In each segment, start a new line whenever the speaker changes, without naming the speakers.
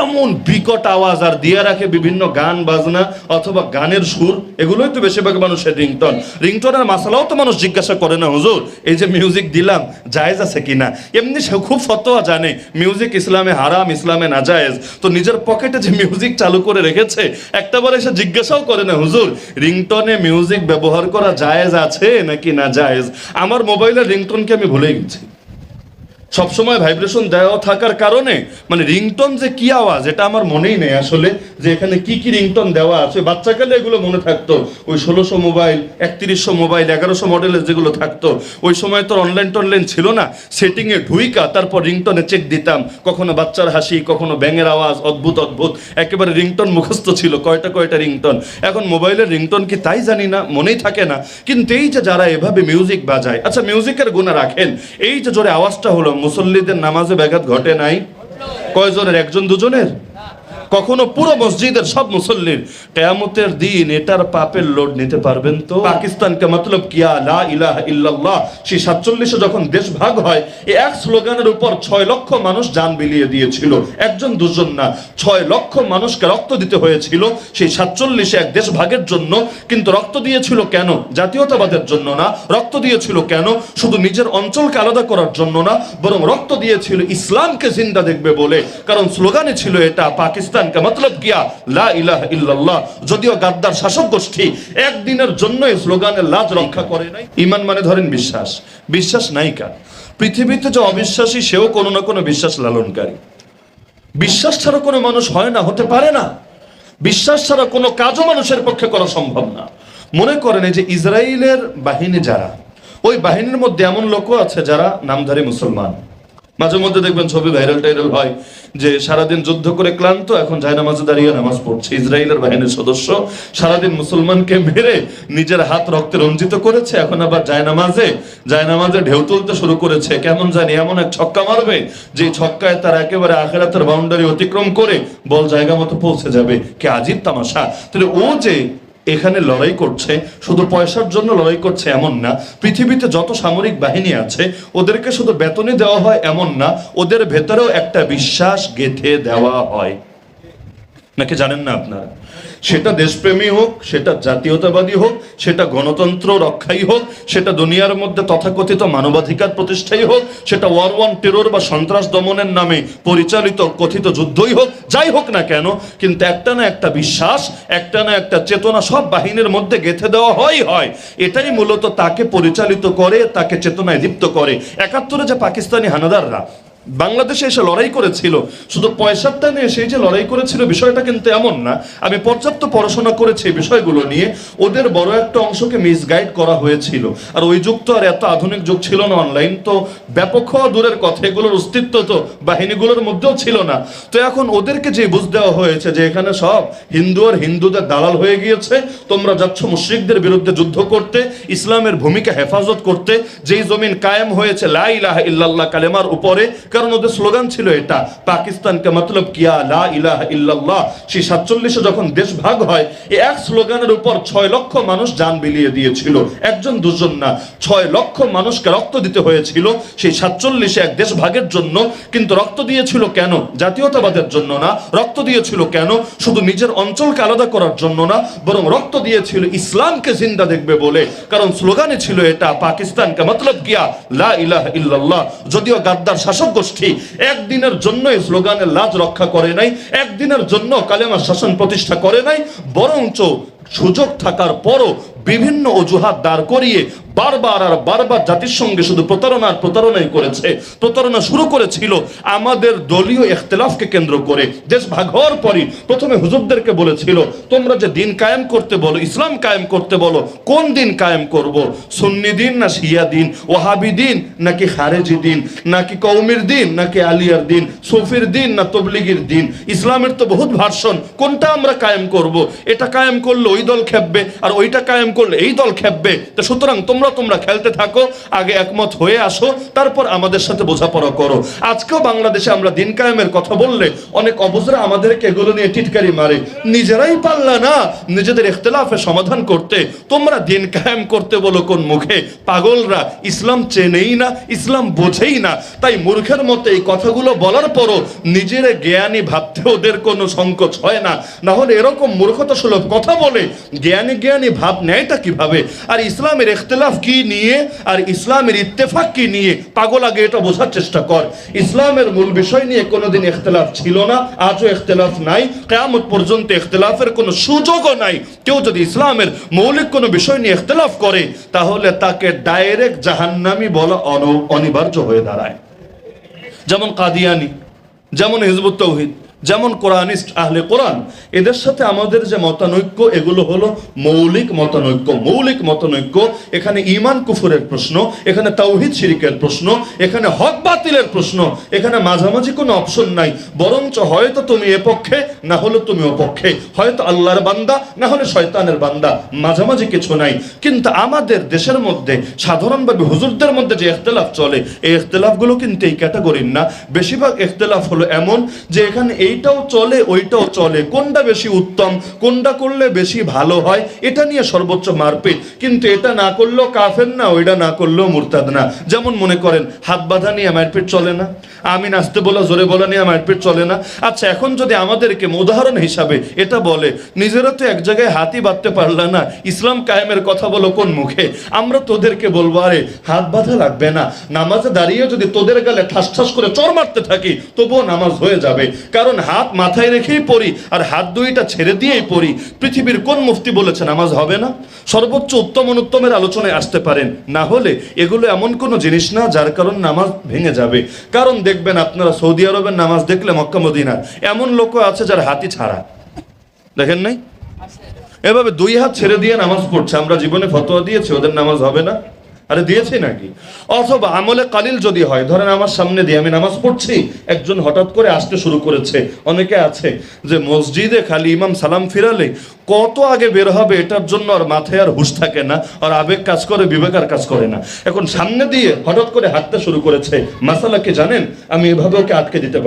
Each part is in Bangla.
এমন বিকট আওয়াজ, আর দিয়ে রাখে বিভিন্ন গান বাজনা অথবা গানের সুর। এগুলোই তো বেশিরভাগ মানুষের রিংটন। রিংটনের মাসালাও তো মানুষ জিজ্ঞাসা করে না, হুজুর এই যে মিউজিক দিলাম জায়েজ আছে কিনা। এমনি সে খুব ফতোয়া জানে মিউজিক ইসলামে হারাম, ইসলামে নাজায়েজ, তো নিজের পকেটে যে মিউজিক চালু করে রেখেছে একটাবার এসে জিজ্ঞাসাও করে না, হুজুর রিংটনে মিউজিক ব্যবহার করা জায়েজ আছে নাকি না জায়েজ। আমার মোবাইলের রিংটনকে আমি ভুলে গেছি। সবসময় ভাইব্রেশন দেওয়া থাকার কারণে মানে রিংটন যে কি আওয়াজ এটা আমার মনেই নেই আসলে, যে এখানে কি কি রিংটন দেওয়া আছে। বাচ্চাকালে এগুলো মনে থাকতো, ওই 1600 মোবাইল, 3100 মোবাইল, 1100 মডেলের যেগুলো থাকতো, ওই সময় তো অনলাইন টনলাইন ছিল না। সেটিংয়ে ঢুইকা তারপর রিংটনে চেক দিতাম, কখনো বাচ্চার হাসি, কখনো ব্যাঙের আওয়াজ, অদ্ভুত অদ্ভুত একেবারে রিংটন মুখস্থ ছিল, কয়টা রিংটন। এখন মোবাইলের রিংটন কি তাই জানি না, মনেই থাকে না। কিন্তু এই যে যারা এভাবে মিউজিক বাজায়, আচ্ছা মিউজিকের গুণা রাখেন, এই যে জোরে আওয়াজটা হলো, মুসল্লিদের নামাজে ব্যাঘাত ঘটে নাই? কয়জনের? একজন দুজনের? কখনো পুরো মসজিদের সব মুসল্লির? কিয়ামতের দিন এটার পাপের লোড নিতে পারবেন তো? পাকিস্তানকে মতলব কিয়া লা ইলাহা ইল্লাল্লাহ, সেই 47-এ যখন দেশ ভাগ হয়, এই এক স্লোগানের উপর 6 লক্ষ মানুষ জান বিলিয়ে দিয়েছিল। একজন দুজন না, 6 লক্ষ মানুষকে রক্ত দিতে হয়েছিল সেই 47-এ এক দেশ ভাগের জন্য। কিন্তু রক্ত দিয়েছিল কেন? জাতীয়তাবাদের জন্য না। রক্ত দিয়েছিল কেন? শুধু নিজের অঞ্চলকে আলাদা করার জন্য না, বরং রক্ত দিয়েছিল ইসলামকে জিন্দা দেখবে বলে। কারণ স্লোগানে ছিল এটা, পাকিস্তান মতলব কিয়া লা ইলাহা ইল্লাল্লাহ। যদিও গাদ্দার শাসক গোষ্ঠী একদিনের জন্য এই স্লোগানের লাজ রক্ষা করে নাই। ঈমান মানে ধরেন বিশ্বাস, বিশ্বাস নাই কার। পৃথিবীতে যে অবিশ্বাসী সেও কোনো না কোনো বিশ্বাস লালনকারী। বিশ্বাস ছাড়া কোনো মানুষ হয় না, হতে পারে না। বিশ্বাস ছাড়া কোনো কাজও মানুষের পক্ষে করা সম্ভব না। মনে করেন এই যে ইসরায়েলের বাহিনী যারা, ওই বাহিনীর মধ্যে এমন লোকও আছে যারা নামধারী মুসলমান। মাঝে মধ্যে দেখবেন ছবি ভাইরাল টাইরাল হয় যে সারাদিন যুদ্ধ করে ক্লান্ত, এখন জায়নামাজে দাঁড়িয়ে নামাজ পড়ছে। ইসরায়েলের বাহিনীর সদস্য সারাদিন মুসলমানকে মেরে নিজের হাত রক্তে রঞ্জিত করেছে, এখন আবার জায়নামাজে ঢেউ তুলতে শুরু করেছে। কেমন জানি এমন এক ছক্কা মারবে যে ছক্কায় তার একেবারে আখিরাতের বাউন্ডারি অতিক্রম করে বল জায়গা মতো পৌঁছে যাবে। কি আজীব তামাশা! তাহলে ও যে এখানে লড়াই করছে, শুধু পয়সার জন্য লড়াই করছে এমন না। পৃথিবীতে যত সামরিক বাহিনী আছে ওদেরকে শুধু বেতনই দেওয়া হয় এমন না, ওদের ভেতরেও একটা বিশ্বাস গেঁথে দেওয়া হয়। নাকি জানেন না আপনারা? সেটা দেশপ্রেমী হোক, সেটা জাতীয়তাবাদী হোক, সেটা গণতন্ত্র রক্ষাই হোক, সেটা দুনিয়ার মধ্যে তথাকথিত মানবাধিকার প্রতিষ্ঠাই হোক, সেটা ওয়ার ওয়ান টেরর বা সন্ত্রাস দমনের নামে পরিচালিত কথিত যুদ্ধই হোক, যাই হোক না কেন, কিন্তু একটা না একটা বিশ্বাস, একটা না একটা চেতনা সব বাহিনীর মধ্যে গেঁথে দেওয়া হয়। এটাই মূলত তাকে পরিচালিত করে, তাকে চেতনায় দীপ্ত করে। 71-এ যে পাকিস্তানি হানাদাররা বাংলাদেশে এসে লড়াই করেছিল, শুধু পয়সার টানে সেই যে লড়াই করেছিল বিষয়টা কিন্তু এমন না। আমি পর্যাপ্ত পড়াশোনা করেছি বিষয়গুলো নিয়ে। ওদের বড় একটা অংশকে মিসগাইড করা হয়েছিল। আর ওই যুগ তো আর এত আধুনিক যুগ ছিল না, অনলাইন তো ব্যাপক হওয়া দূরের কথা, এগুলোর অস্তিত্ব তো বাহিনীগুলোর মধ্যেও ছিল না। তো এখন ওদেরকে যে বুঝ দেওয়া হয়েছে যে এখানে সব হিন্দু আর হিন্দুদের দালাল হয়ে গিয়েছে, তোমরা যাচ্ছ মুশরিকদের বিরুদ্ধে যুদ্ধ করতে, ইসলামের ভূমিকা হেফাজত করতে। যেই জমিন কায়েম হয়েছে লা ইলাহা ইল্লাল্লাহ কালেমার উপরে, কারণ ওদের স্লোগান ছিল এটা, পাকিস্তানকে মতলব কিয়া লা ইলাহা ইল্লাল্লাহ। সেই 47-এ যখন দেশ ভাগ হয়, এই এক স্লোগানের উপর 6 লক্ষ মানুষ জান বিলিয়ে দিয়েছিল। একজন দুজন না, 6 লক্ষ মানুষকে রক্ত দিতে হয়েছিল সেই 47-এ এক দেশ ভাগের জন্য। কিন্তু রক্ত দিয়েছিল কেন? জাতীয়তাবাদের জন্য না। রক্ত দিয়েছিল কেন? শুধু নিজের অঞ্চলকে আলাদা করার জন্য না, বরং রক্ত দিয়েছিল ইসলামকে জিন্দা দেখবে বলে। কারণ স্লোগানে ছিল এটা, পাকিস্তানকে মতলব কিয়া লা ইলাহা ইল্লাল্লাহ। যদিও গাদ্দার শাসক গোষ্ঠী একদিনের জন্য এই স্লোগানের লাজ রক্ষা করে নাই, একদিনের জন্য কালেমার শাসন প্রতিষ্ঠা করে নাই, বরঞ্চ সুযোগ থাকার পরও বিভিন্ন অজুহাত দাঁড় করিয়ে বারবার জাতির সঙ্গে শুধু প্রতারণাই করেছে। প্রতারণা শুরু করেছিল আমাদের দলীয় ইখতিলাফকে কেন্দ্র করে। দেশ ভাগ হওয়ার পরই প্রথমে হুজুরদেরকে বলেছিল, তোমরা যে দিন কায়েম করতে বলো, ইসলাম কায়েম করতে বলো, কোন দিন কায়েম করব? সুন্নি দিন না শিয়া দিন, ওয়াহাবি দিন নাকি খারেজি দিন, নাকি কওমির দিন নাকি আলিয়ার দিন, সুফির দিন না তবলিগির দিন? ইসলামের তো বহুত ভার্সন, কোনটা আমরা কায়েম করব? এটা কায়েম করলে ওই ওই দল খেপবে, আর ওইটা কায়েম করলে এই দল খেপবে। তো সুতরাং তোমরা খেলতে থাকো, আগে একমত হয়ে আসো, তারপর আমাদের সাথে বোঝাপড়া করো। আজকেও বাংলাদেশে আমরা দিন কায়েমের কথা বললে অনেক অবুঝরা আমাদেরকে এগুলো নিয়ে টিটকারি মারে। নিজেরাই পারলা না নিজেদের ইখতিলাফের সমাধান করতে, তোমরা দিন কায়েম করতে বলো কোন মুখে? পাগলরা ইসলাম চেনেই না, ইসলাম বোঝেই না, তাই মূর্খের মতো এই কথাগুলো বলার পরও নিজের জ্ঞানী ভাবতে ওদের কোনো সংকোচ হয় না। না হলে এরকম মূর্খতা সুলভ কথা বলে জ্ঞানী ভাব নেয়টা কিভাবে? আর ইসলামের ইখতিলাফ কি নিয়ে আর ইসলামের ইত্তেফাক কি নিয়ে? পাগল, আগে এটা বোঝার চেষ্টা কর। ইসলামের মূল বিষয় নিয়ে কোনোদিন ইখতিলাফ ছিল না, আজও ইখতিলাফ নাই, কিয়ামত পর্যন্ত ইখতিলাফের কোনো সুযোগও নাই। কেউ যদি ইসলামের মৌলিক কোনো বিষয় নিয়ে ইখতিলাফ করে তাহলে তাকে ডাইরেক্ট জাহান্নামী বলা অনিবার্য হয়ে দাঁড়ায়। যেমন কাদিয়ানি, যেমন হিজবুত তাওহীদ, যেমন কোরআনিস্ট আহলে কোরআন, এদের সাথে আমাদের যে মতানৈক্য এগুলো হলো মৌলিক মতানৈক্য। এখানে ঈমান কুফরের প্রশ্ন, এখানে তাওহীদ শিরকের প্রশ্ন, এখানে হক বাতিলের প্রশ্ন, এখানে মাঝামাঝি কোনো অপশন নাই। বরঞ্চ হয়তো তুমি এ পক্ষে, না হলে তুমি ও পক্ষে, হয়তো আল্লাহর বান্দা, না হলে শয়তানের বান্দা, মাঝামাঝি কিছু নাই। কিন্তু আমাদের দেশের মধ্যে সাধারণভাবে হুজুরদের মধ্যে যে ইখতিলাফ চলে, এই ইখতিলাফগুলো কিন্তু এই ক্যাটাগরির না। বেশিরভাগ ইখতিলাফ হলো এমন যে এখানে এইটাও চলে ওইটাও চলে, কোনটা বেশি উত্তম, কোনটা করলে বেশি ভালো হয়, এটা নিয়ে সর্বোচ্চ মারপিট। কিন্তু এটা না করলেও কাফের না, ওইটা না করলেও মুরতাদ না। যেমন মনে করেন হাত বাঁধা নিয়ে মারপিট চলে না, আমি নাচতে বলা জোরে বলা নিয়ে মারপিট চলে না। আচ্ছা, এখন যদি আমাদেরকে উদাহরণ হিসাবে এটা বলে, নিজেরা তো এক জায়গায় হাতই বাঁধতে পারলা না, ইসলাম কায়েমের কথা বলো কোন মুখে? আমরা তোদেরকে বলবো আরে হাত বাঁধা লাগবে না, নামাজে দাঁড়িয়ে যদি তোদের গালে ঠাস ঠাস করে চড় মারতে থাকি তবুও নামাজ হয়ে যাবে, কারণ হাত মাথায় রেখেই পড়ি আর হাত দুইটা ছেড়ে দিয়েই পড়ি। পৃথিবীর কোন মুফতি বলেছে নামাজ হবে না? সর্বোচ্চ উত্তম অনুত্তমের আলোচনায় আসতে পারেন, না হলে এগুলো এমন কোনো জিনিস না যার কারণ নামাজ ভেঙে যাবে। কারণ দেখবেন আপনারা সৌদি আরবের নামাজ দেখলে মক্কা মদিনার এমন লোকও আছে যার হাতই ছাড়া, দেখেন নাই? এভাবে দুই হাত ছেড়ে দিয়ে নামাজ পড়ছে। আমরা জীবনে ফতোয়া দিয়েছি ওদের নামাজ হবে না? আরে দিয়েছি নাকি? অথবা আমলে কালিল যদি হয়, ধরেন আমার সামনে দিয়ে আমি নামাজ পড়ছি, একজন হঠাৎ করে আসতে শুরু করেছে। অনেকে আছে যে মসজিদে খালি ইমাম সালাম ফিরালে কত আগে বের হবে এটার জন্য আর মাথায় আর হুঁশ থাকে না, আর আবেগ কাজ করে, বিবেক আর কাজ করে না। এখন সামনে দিয়ে হঠাৎ করে হাঁটতে শুরু করেছে, মাসালা কি জানেন? আমি এভাবে ওকে আটকে দিতে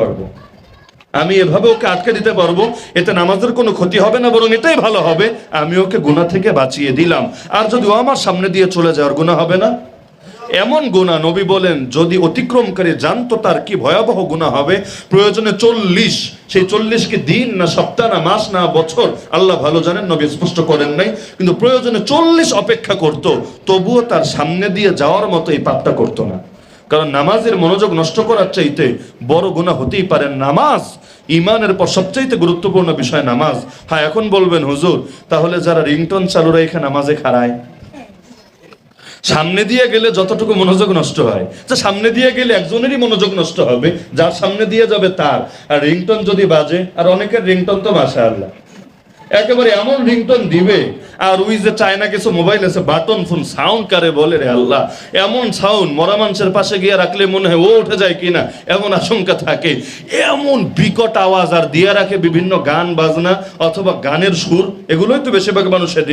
পারবো, এতে নামাজের কোনো ক্ষতি হবে না, বরং এটাই ভালো হবে, আমি ওকে গুনাহ থেকে বাঁচিয়ে দিলাম। আর যদি ও আমার সামনে দিয়ে চলে যায়, আর গুনাহ হবে না? এমন গুনাহ নবী বলেন যদি অতিক্রমকারী জানতো তার কি ভয়াবহ গুনাহ হবে, প্রয়োজনে 40, সেই 40 কি দিন না সপ্তাহ না মাস না বছর আল্লাহ ভালো জানেন, নবী স্পষ্ট করেন নাই, কিন্তু প্রয়োজনে 40 অপেক্ষা করত, তবুও তার সামনে দিয়ে যাওয়ার মতো এই পাপটা করতো না। কারণ নামাজের মনোযোগ নষ্ট করার চাইতে বড় গুনাহ হতেই পারে নামাজ। ইমানের পর সবচাইতে গুরুত্বপূর্ণ বিষয় নামাজ। হ্যাঁ, এখন বলবেন হুজুর তাহলে যারা রিংটোন চালু রেখে নামাজে খাড়ায়, সামনে দিয়ে গেলে যতটুকু মনোযোগ নষ্ট হয়, সামনে দিয়ে গেলে একজনেরই মনোযোগ নষ্ট হবে, যার সামনে দিয়ে যাবে তার। আর রিংটোন যদি বাজে, আর অনেকের রিংটোন তো মাশাআল্লাহ একেবারে এমন রিংটোন দিবে, আর ওই যে চায়না কিছু মোবাইল আছে বাটন ফোন, সাউন্ড কারে বলে রে আল্লাহ, এমন সাউন্ড মরা মানুষের পাশে গিয়ে রাখলে মনে হয় ও উঠে যায় কিনা এমন আশঙ্কা থাকে। এমন বিকট আওয়াজ, আর দিয়ে রাখে বিভিন্ন গান বাজনা অথবা গানের সুর, এগুলোই তো বেশিরভাগ মানুষের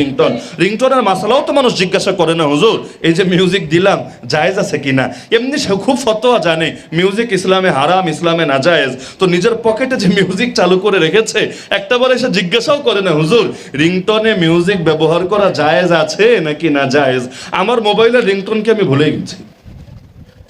রিংটোনের মাসালাও তো মানুষ জিজ্ঞাসা করে না হুজুর এই যে মিউজিক দিলাম জায়েজ আছে কিনা। এমনি সে খুব ফতোয়া জানে মিউজিক ইসলামে হারাম, ইসলামে নাজায়েজ, তো নিজের পকেটে যে মিউজিক চালু করে রেখেছে একটাবার এসে জিজ্ঞাসাও করে না হুজুর রিংটোনে মিউজিক ব্যবহার করা জায়েজ আছে নাকি না জায়েজ। আমার মোবাইলের রিংটোনকে আমি ভুলে গেছি,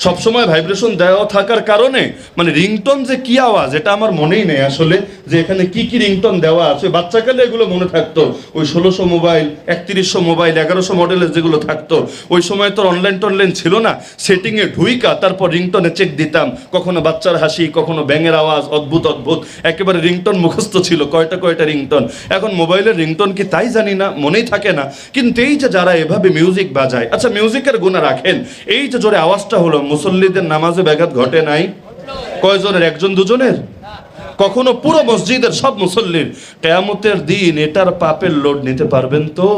সবসময় ভাইব্রেশন দেওয়া থাকার কারণে মানে রিংটোন যে কি আওয়াজ এটা আমার মনেই নেই আসলে, যে এখানে কি কি রিংটোন দেওয়া আছে। বাচ্চাকালে এগুলো মনে থাকতো, ওই 1600 মোবাইল, 3100 মোবাইল, 1100 মডেলের যেগুলো থাকতো, ওই সময় তো অনলাইন টনলাইন ছিল না, সেটিংয়ে ঢুইকা তারপর রিংটোনে চেক দিতাম, কখনো বাচ্চার হাসি, কখনো ব্যাঙের আওয়াজ, অদ্ভুত অদ্ভুত একেবারে রিংটোন মুখস্থ ছিল, কয়টা রিংটোন। এখন মোবাইলের রিংটোন কি তাই জানি না, মনেই থাকে না। কিন্তু এই যে যারা এভাবে মিউজিক বাজায়, আচ্ছা মিউজিকের গুণা রাখেন, এই যে জোরে আওয়াজটা হলো, মুসল্লিদের নামাজে ব্যাঘাত ঘটে নাই? কয়জনের? একজন দুজনের? কখনো পুরো মসজিদের সব মুসল্লির? কিয়ামতের দিন এটার পাপের লোড নিতে পারবেন তো?